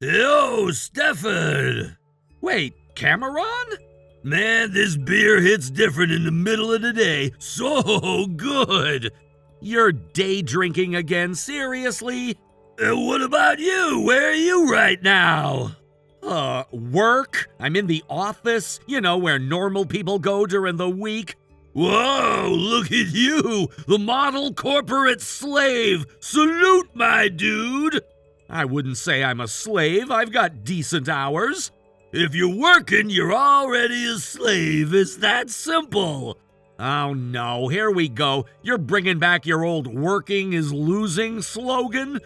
Yo, Stefan! Wait, Cameron? Man, this beer hits different in the middle of the day. So good! You're day drinking again, seriously? What about you? Where are you right now? Work. I'm in the office, where normal people go during the week. Whoa, look at you, the model corporate slave. Salute, my dude. I wouldn't say I'm a slave. I've got decent hours. If you're working, you're already a slave. It's that simple. Oh no, here we go. You're bringing back your old working is losing slogan?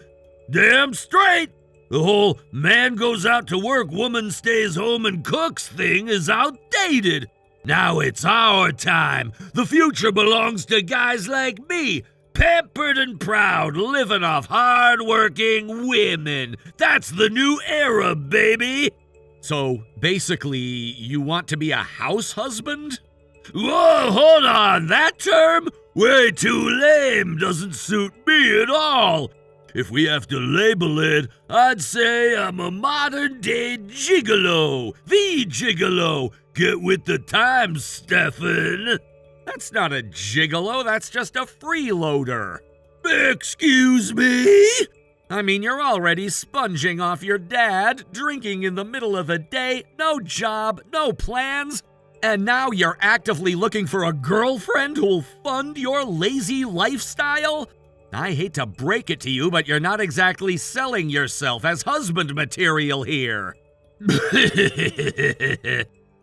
Damn straight. The whole man goes out to work, woman stays home and cooks thing is outdated. Now it's our time. The future belongs to guys like me, pampered and proud, living off hard-working women. That's the new era, baby. So, basically, you want to be a house husband? Whoa, hold on, that term? Way too lame, doesn't suit me at all. If we have to label it, I'd say I'm a modern-day gigolo. The gigolo. Get with the times, Stefan. That's not a gigolo, that's just a freeloader. Excuse me? I mean, you're already sponging off your dad, drinking in the middle of the day, no job, no plans, and now you're actively looking for a girlfriend who'll fund your lazy lifestyle? I hate to break it to you, but you're not exactly selling yourself as husband material here.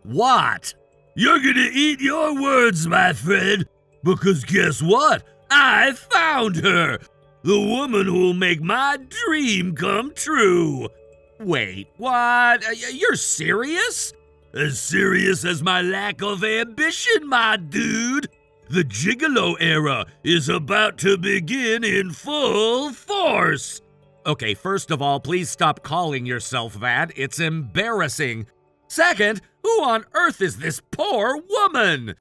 What? You're gonna eat your words, my friend, because guess what? I found her! The woman who'll make my dream come true. Wait, what? You're serious? As serious as my lack of ambition, my dude. The gigolo era is about to begin in full force. Okay, first of all, please stop calling yourself that. It's embarrassing. Second, who on earth is this poor woman?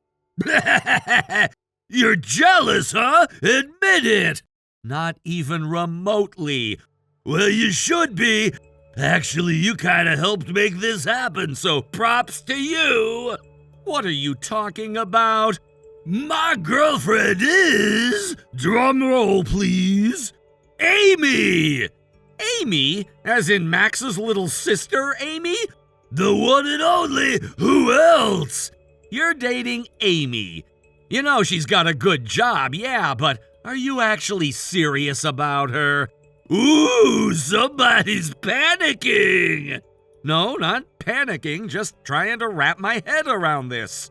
You're jealous, huh? Admit it. Not even remotely. Well, you should be. Actually, you kind of helped make this happen, so props to you. What are you talking about? My girlfriend is, drum roll please, Amy! Amy? As in Max's little sister, Amy? The one and only, who else? You're dating Amy. You know she's got a good job, yeah, but are you actually serious about her? Ooh, somebody's panicking! No, not panicking, just trying to wrap my head around this.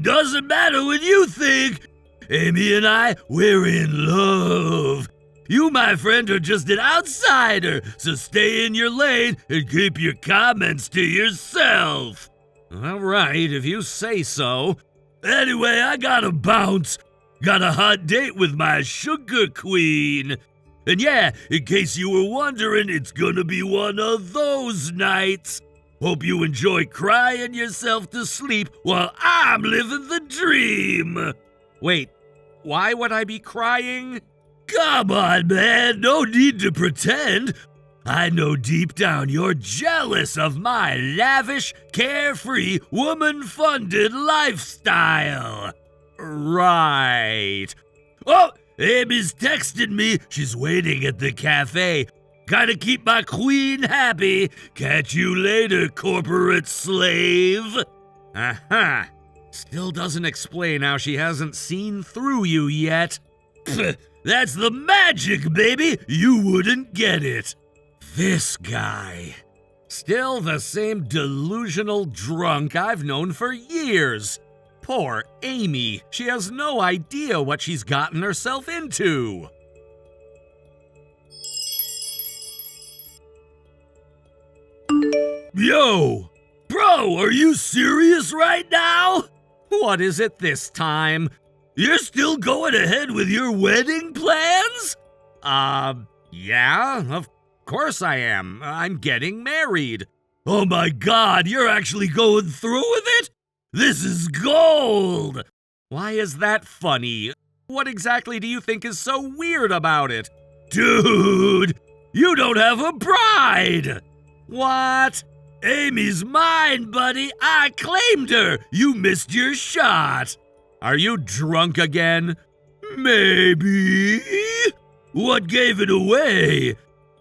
Doesn't matter what you think. Amy and I, we're in love. You, my friend, are just an outsider, so stay in your lane and keep your comments to yourself. All right, if you say so. Anyway, I gotta bounce. Got a hot date with my sugar queen. And yeah, in case you were wondering, it's gonna be one of those nights. Hope you enjoy crying yourself to sleep while I'm living the dream. Wait, why would I be crying? Come on, man, no need to pretend. I know deep down you're jealous of my lavish, carefree, woman-funded lifestyle. Right. Oh, Amy's texted me. She's waiting at the cafe. Gotta keep my queen happy. Catch you later, corporate slave. Aha. Still doesn't explain how she hasn't seen through you yet. That's the magic, baby. You wouldn't get it. This guy. Still the same delusional drunk I've known for years. Poor Amy. She has no idea what she's gotten herself into. Yo! Bro, are you serious right now? What is it this time? You're still going ahead with your wedding plans? Yeah, of course I am. I'm getting married. Oh my god, you're actually going through with it? This is gold! Why is that funny? What exactly do you think is so weird about it? Dude, You don't have a bride! What? Amy's mine, buddy. I claimed her. You missed your shot. Are you drunk again? Maybe. What gave it away?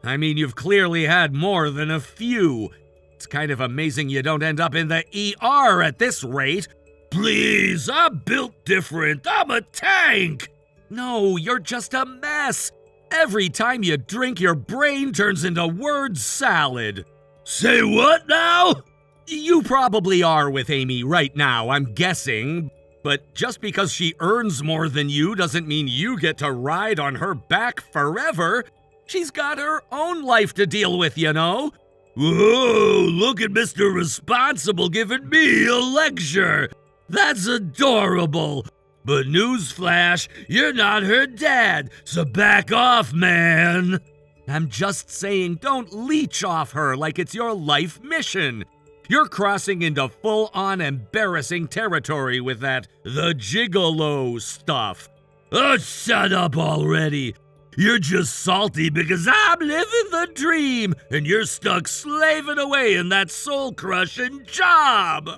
I mean, you've clearly had more than a few. It's kind of amazing you don't end up in the ER at this rate. Please, I'm built different. I'm a tank. No, you're just a mess. Every time you drink, your brain turns into word salad. Say what now? You probably are with Amy right now, I'm guessing. But just because she earns more than you doesn't mean you get to ride on her back forever. She's got her own life to deal with, you know. Whoa, look at Mr. Responsible giving me a lecture. That's adorable. But newsflash, you're not her dad, so back off, man. I'm just saying, don't leech off her like it's your life mission. You're crossing into full-on embarrassing territory with that the gigolo stuff. Oh, shut up already. You're just salty because I'm living the dream and you're stuck slaving away in that soul-crushing job.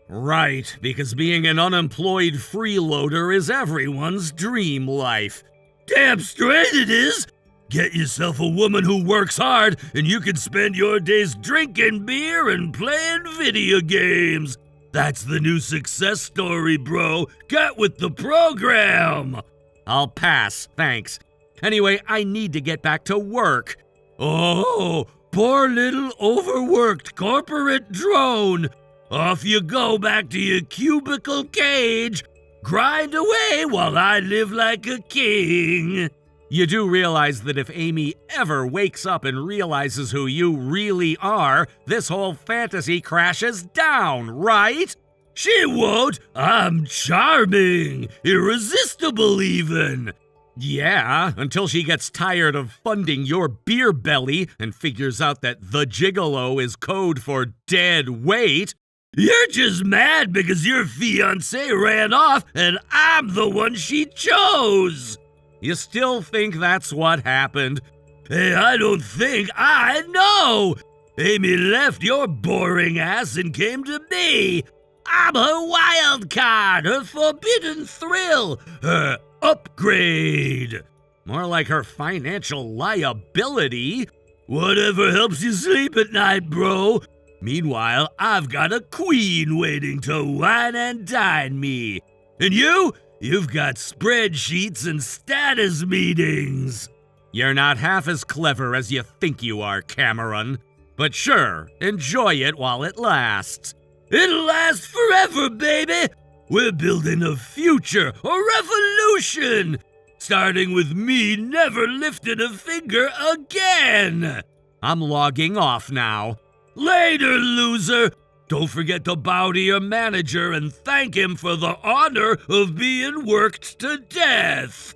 Right, because being an unemployed freeloader is everyone's dream life. Damn straight it is. Get yourself a woman who works hard, and you can spend your days drinking beer and playing video games. That's the new success story, bro. Get with the program. I'll pass, thanks. Anyway, I need to get back to work. Oh, poor little overworked corporate drone. Off you go back to your cubicle cage. Grind away while I live like a king. You do realize that if Amy ever wakes up and realizes who you really are, this whole fantasy crashes down, right? She won't. I'm charming, irresistible even. Yeah, until she gets tired of funding your beer belly and figures out that the gigolo is code for dead weight. You're just mad because your fiancé ran off and I'm the one she chose. You still think that's what happened? Hey, I don't think, I know! Amy left your boring ass and came to me. I'm her wild card, her forbidden thrill, her upgrade. More like her financial liability. Whatever helps you sleep at night, bro. Meanwhile, I've got a queen waiting to wine and dine me. And you've got spreadsheets and status meetings. You're not half as clever as you think you are, Cameron. But sure, enjoy it while it lasts. It'll last forever, baby. We're building a future, a revolution. Starting with me never lifting a finger again. I'm logging off now. Later, loser. Don't forget to bow to your manager and thank him for the honor of being worked to death.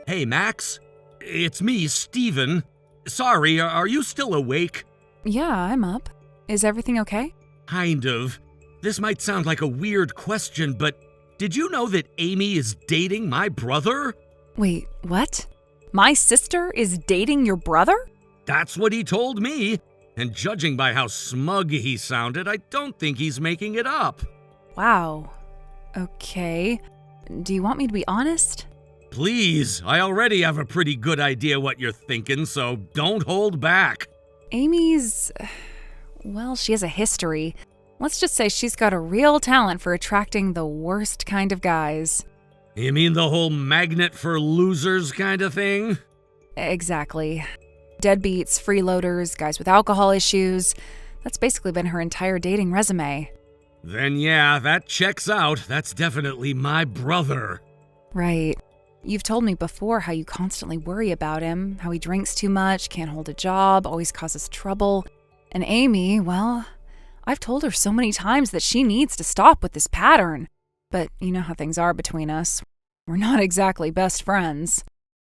Hey, Max. It's me, Steven. Sorry, are you still awake? Yeah, I'm up. Is everything okay? Kind of. This might sound like a weird question, but did you know that Amy is dating my brother? Wait, what? My sister is dating your brother? That's what he told me. And judging by how smug he sounded, I don't think he's making it up. Wow. Okay. Do you want me to be honest? Please, I already have a pretty good idea what you're thinking, so don't hold back. Amy's... well, she has a history. Let's just say she's got a real talent for attracting the worst kind of guys. You mean the whole magnet for losers kind of thing? Exactly. Deadbeats, freeloaders, guys with alcohol issues. That's basically been her entire dating resume. Then yeah, that checks out. That's definitely my brother. Right. You've told me before how you constantly worry about him, how he drinks too much, can't hold a job, always causes trouble. And Amy, well, I've told her so many times that she needs to stop with this pattern. But you know how things are between us. We're not exactly best friends.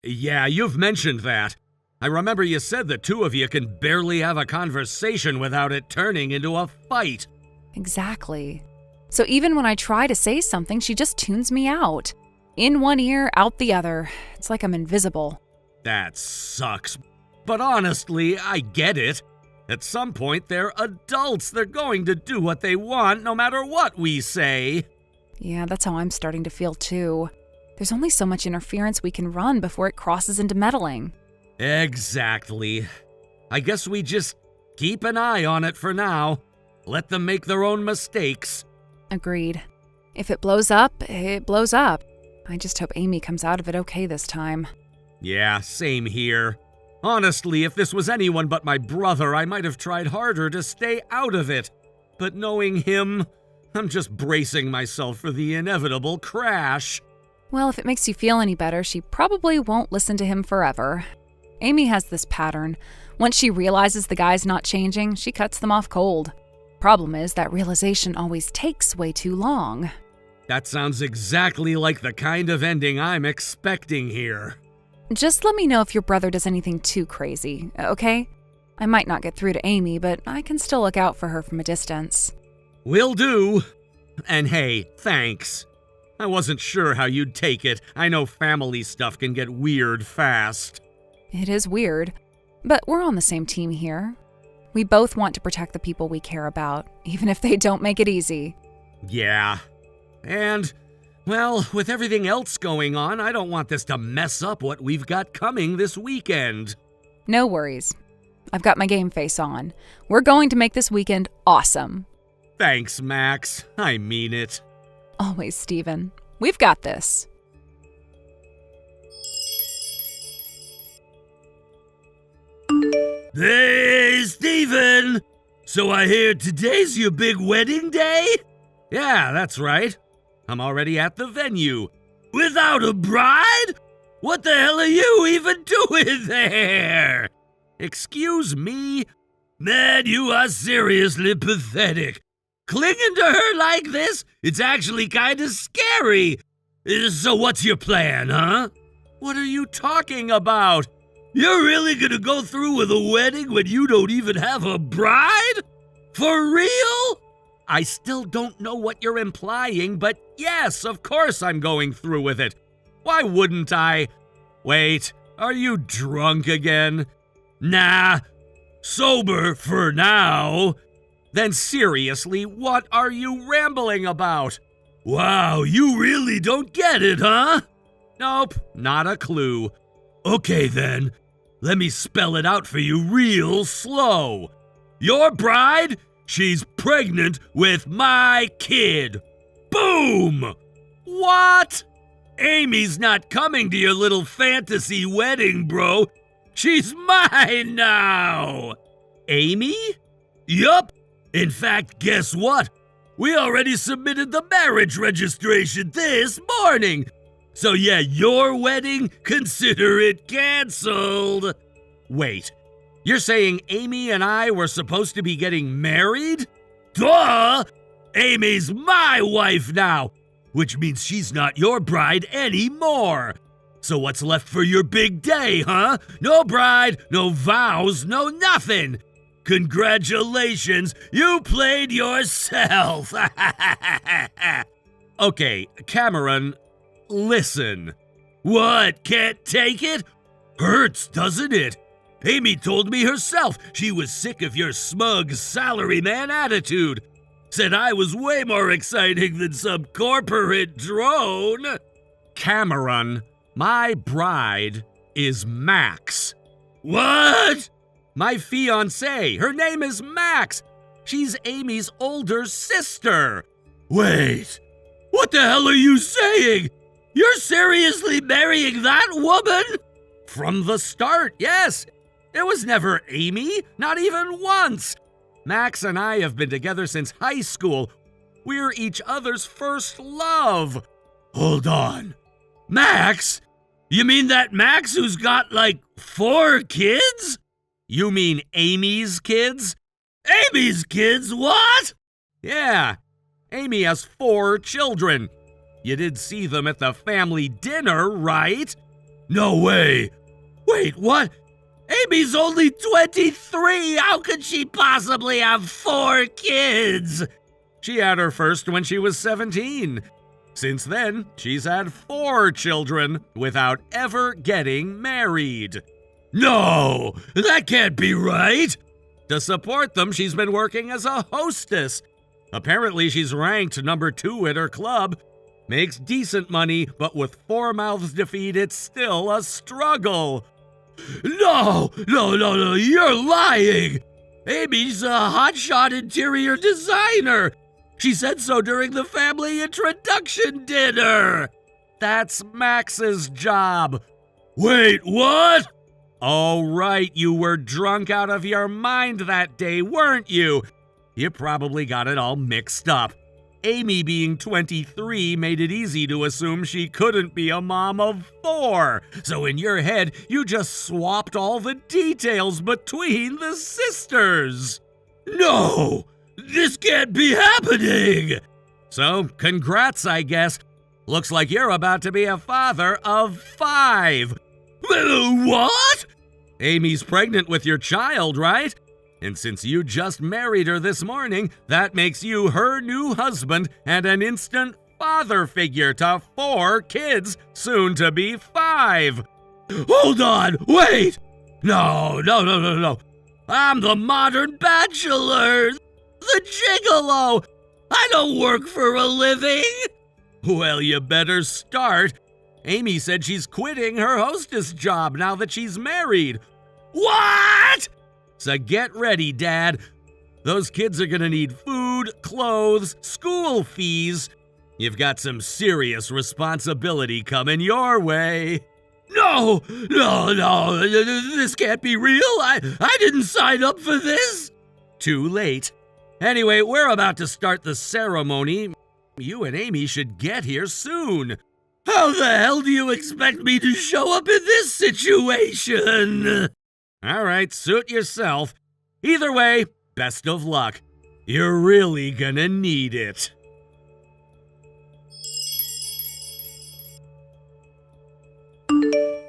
Yeah, you've mentioned that. I remember you said the two of you can barely have a conversation without it turning into a fight. Exactly. So even when I try to say something, she just tunes me out. In one ear, out the other. It's like I'm invisible. That sucks. But honestly, I get it. At some point, they're adults. They're going to do what they want, no matter what we say. Yeah, that's how I'm starting to feel too. There's only so much interference we can run before it crosses into meddling. Exactly. I guess we just keep an eye on it for now. Let them make their own mistakes. Agreed. If it blows up, it blows up. I just hope Amy comes out of it okay this time. Yeah, same here. Honestly, if this was anyone but my brother, I might have tried harder to stay out of it. But knowing him, I'm just bracing myself for the inevitable crash. Well, if it makes you feel any better, she probably won't listen to him forever. Amy has this pattern. Once she realizes the guy's not changing, she cuts them off cold. Problem is, that realization always takes way too long. That sounds exactly like the kind of ending I'm expecting here. Just let me know if your brother does anything too crazy, okay? I might not get through to Amy, but I can still look out for her from a distance. Will do. And hey, thanks. I wasn't sure how you'd take it. I know family stuff can get weird fast. It is weird, but we're on the same team here. We both want to protect the people we care about, even if they don't make it easy. Yeah. And, well, with everything else going on, I don't want this to mess up what we've got coming this weekend. No worries. I've got my game face on. We're going to make this weekend awesome. Thanks, Max. I mean it. Always, Steven. We've got this. Hey, Steven! So I hear today's your big wedding day? Yeah, that's right. I'm already at the venue. Without a bride? What the hell are you even doing there? Excuse me? Man, you are seriously pathetic. Clinging to her like this? It's actually kinda scary. So what's your plan, huh? What are you talking about? You're really gonna go through with a wedding when you don't even have a bride? For real? I still don't know what you're implying, but yes, of course I'm going through with it. Why wouldn't I? Wait, are you drunk again? Nah, sober for now. Then seriously, what are you rambling about? Wow, you really don't get it, huh? Nope, not a clue. Okay then, let me spell it out for you real slow. Your bride, she's pregnant with my kid. Boom! What? Amy's not coming to your little fantasy wedding, bro. She's mine now. Amy? Yup. In fact, guess what? We already submitted the marriage registration this morning. So yeah, your wedding, consider it canceled. Wait, you're saying Amy and I were supposed to be getting married? Duh! Amy's my wife now, which means she's not your bride anymore. So what's left for your big day, huh? No bride, no vows, no nothing. Congratulations, you played yourself. Okay, Cameron, listen. What, can't take it? Hurts, doesn't it? Amy told me herself she was sick of your smug salaryman attitude. Said I was way more exciting than some corporate drone. Cameron, my bride is Max. What? My fiancée. Her name is Max. She's Amy's older sister. Wait, what the hell are you saying? You're seriously marrying that woman? From the start, yes. It was never Amy, not even once. Max and I have been together since high school. We're each other's first love. Hold on. Max? You mean that Max who's got like 4 kids? You mean Amy's kids? Amy's kids, what? Yeah, Amy has 4 children. You did see them at the family dinner, right? No way. Wait, what? Amy's only 23. How could she possibly have 4 kids? She had her first when she was 17. Since then, she's had 4 children without ever getting married. No, that can't be right. To support them, she's been working as a hostess. Apparently, she's ranked number 2 at her club. Makes decent money, but with 4 mouths to feed, it's still a struggle. No, you're lying. Amy's a hotshot interior designer. She said so during the family introduction dinner. That's Max's job. Wait, what? Oh, right, you were drunk out of your mind that day, weren't you? You probably got it all mixed up. Amy being 23 made it easy to assume she couldn't be a mom of 4. So in your head, you just swapped all the details between the sisters. No, this can't be happening. So congrats, I guess. Looks like you're about to be a father of 5. What? Amy's pregnant with your child, right? And since you just married her this morning, that makes you her new husband and an instant father figure to 4 kids, soon to be 5. Hold on, wait! No. I'm the modern bachelor, the gigolo. I don't work for a living. Well, you better start. Amy said she's quitting her hostess job now that she's married. What? So get ready, Dad. Those kids are gonna need food, clothes, school fees. You've got some serious responsibility coming your way. No, this can't be real. I didn't sign up for this. Too late. Anyway, we're about to start the ceremony. You and Amy should get here soon. How the hell do you expect me to show up in this situation? All right, suit yourself. Either way, best of luck. You're really gonna need it.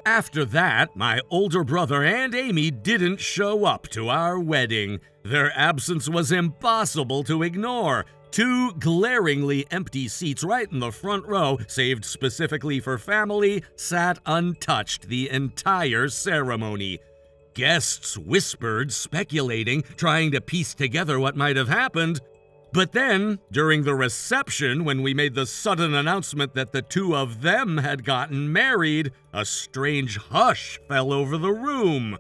After that, my older brother and Amy didn't show up to our wedding. Their absence was impossible to ignore. 2 glaringly empty seats right in the front row, saved specifically for family, sat untouched the entire ceremony. Guests whispered, speculating, trying to piece together what might have happened. But then, during the reception, when we made the sudden announcement that the 2 of them had gotten married, a strange hush fell over the room.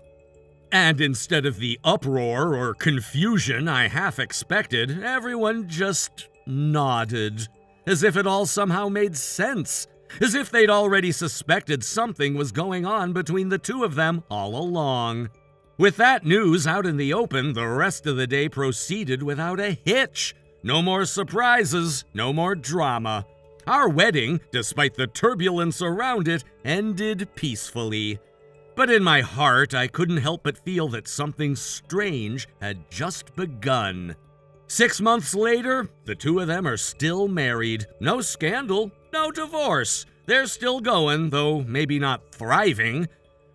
And instead of the uproar or confusion I half expected, everyone just nodded, as if it all somehow made sense, as if they'd already suspected something was going on between the 2 of them all along. With that news out in the open, the rest of the day proceeded without a hitch. No more surprises, no more drama. Our wedding, despite the turbulence around it, ended peacefully. But in my heart, I couldn't help but feel that something strange had just begun. 6 months later, the 2 of them are still married. No scandal, no divorce. They're still going, though maybe not thriving.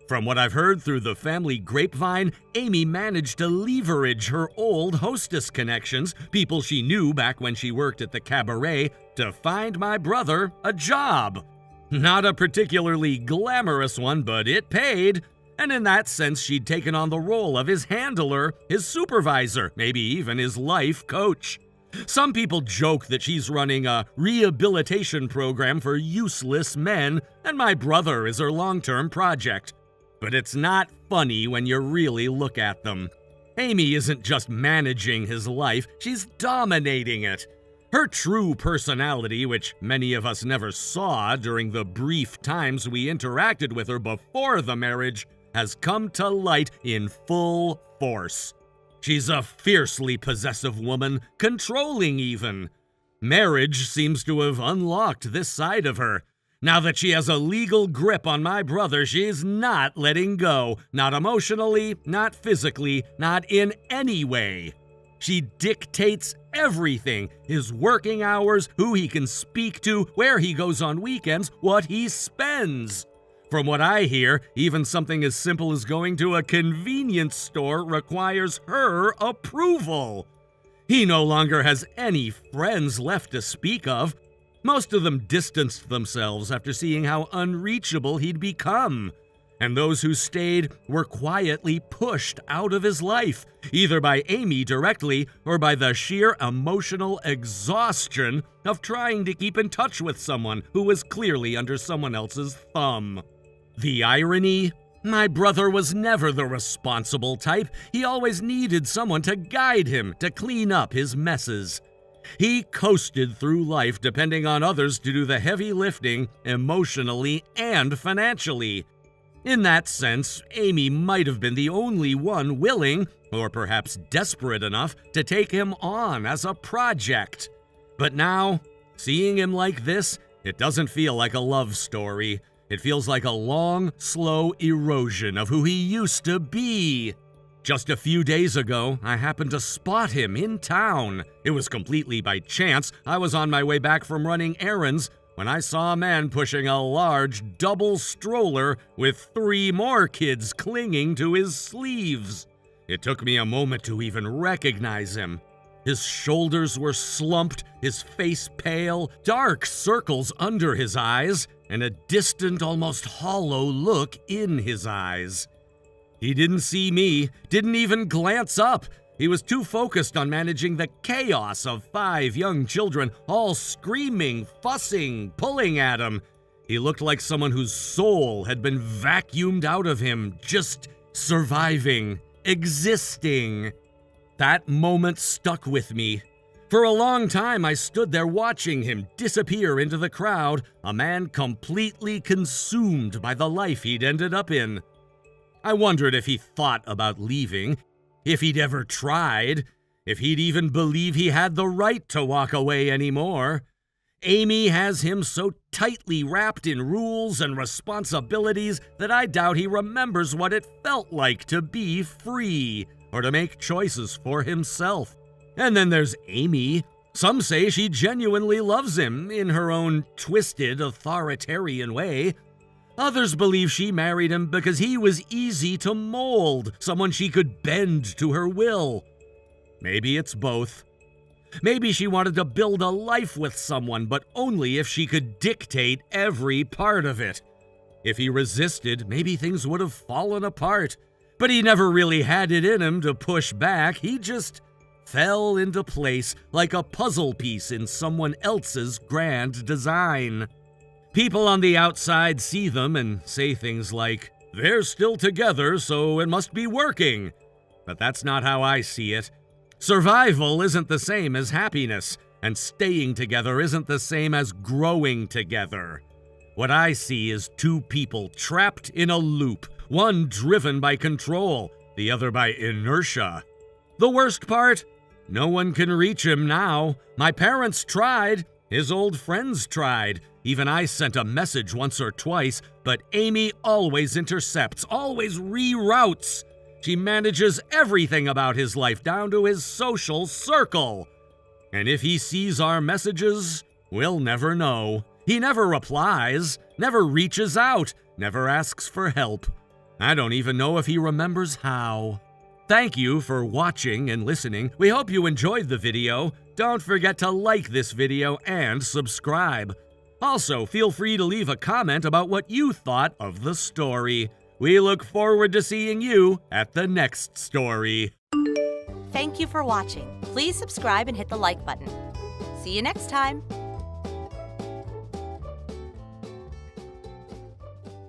From what I've heard through the family grapevine, Amy managed to leverage her old hostess connections, people she knew back when she worked at the cabaret, to find my brother a job. Not a particularly glamorous one, but it paid. And in that sense, she'd taken on the role of his handler, his supervisor, maybe even his life coach. Some people joke that she's running a rehabilitation program for useless men, and my brother is her long-term project. But it's not funny when you really look at them. Amy isn't just managing his life, she's dominating it. Her true personality, which many of us never saw during the brief times we interacted with her before the marriage, has come to light in full force. She's a fiercely possessive woman, controlling even. Marriage seems to have unlocked this side of her. Now that she has a legal grip on my brother, she's not letting go. Not emotionally, not physically, not in any way. She dictates everything. His working hours, who he can speak to, where he goes on weekends, what he spends. From what I hear, even something as simple as going to a convenience store requires her approval. He no longer has any friends left to speak of. Most of them distanced themselves after seeing how unreachable he'd become. And those who stayed were quietly pushed out of his life, either by Amy directly or by the sheer emotional exhaustion of trying to keep in touch with someone who was clearly under someone else's thumb. The irony? My brother was never the responsible type. He always needed someone to guide him, to clean up his messes. He coasted through life depending on others to do the heavy lifting emotionally and financially. In that sense, Amy might have been the only one willing, or perhaps desperate enough, to take him on as a project. But now, seeing him like this, it doesn't feel like a love story. It feels like a long, slow erosion of who he used to be. Just a few days ago, I happened to spot him in town. It was completely by chance. I was on my way back from running errands when I saw a man pushing a large double stroller with 3 more kids clinging to his sleeves. It took me a moment to even recognize him. His shoulders were slumped, his face pale, dark circles under his eyes, and a distant, almost hollow look in his eyes. He didn't see me, didn't even glance up. He was too focused on managing the chaos of 5 young children, all screaming, fussing, pulling at him. He looked like someone whose soul had been vacuumed out of him, just surviving, existing. That moment stuck with me. For a long time, I stood there watching him disappear into the crowd, a man completely consumed by the life he'd ended up in. I wondered if he thought about leaving, if he'd ever tried, if he'd even believe he had the right to walk away anymore. Amy has him so tightly wrapped in rules and responsibilities that I doubt he remembers what it felt like to be free or to make choices for himself. And then there's Amy. Some say she genuinely loves him in her own twisted, authoritarian way. Others believe she married him because he was easy to mold, someone she could bend to her will. Maybe it's both. Maybe she wanted to build a life with someone, but only if she could dictate every part of it. If he resisted, maybe things would have fallen apart. But he never really had it in him to push back. He just fell into place like a puzzle piece in someone else's grand design. People on the outside see them and say things like, "They're still together, so it must be working." But that's not how I see it. Survival isn't the same as happiness, and staying together isn't the same as growing together. What I see is 2 people trapped in a loop, one driven by control, the other by inertia. The worst part? No one can reach him now. My parents tried. His old friends tried. Even I sent a message once or twice, but Amy always intercepts, always reroutes. She manages everything about his life down to his social circle. And if he sees our messages, we'll never know. He never replies, never reaches out, never asks for help. I don't even know if he remembers how. Thank you for watching and listening. We hope you enjoyed the video. Don't forget to like this video and subscribe. Also, feel free to leave a comment about what you thought of the story. We look forward to seeing you at the next story. Thank you for watching. Please subscribe and hit the like button. See you next time.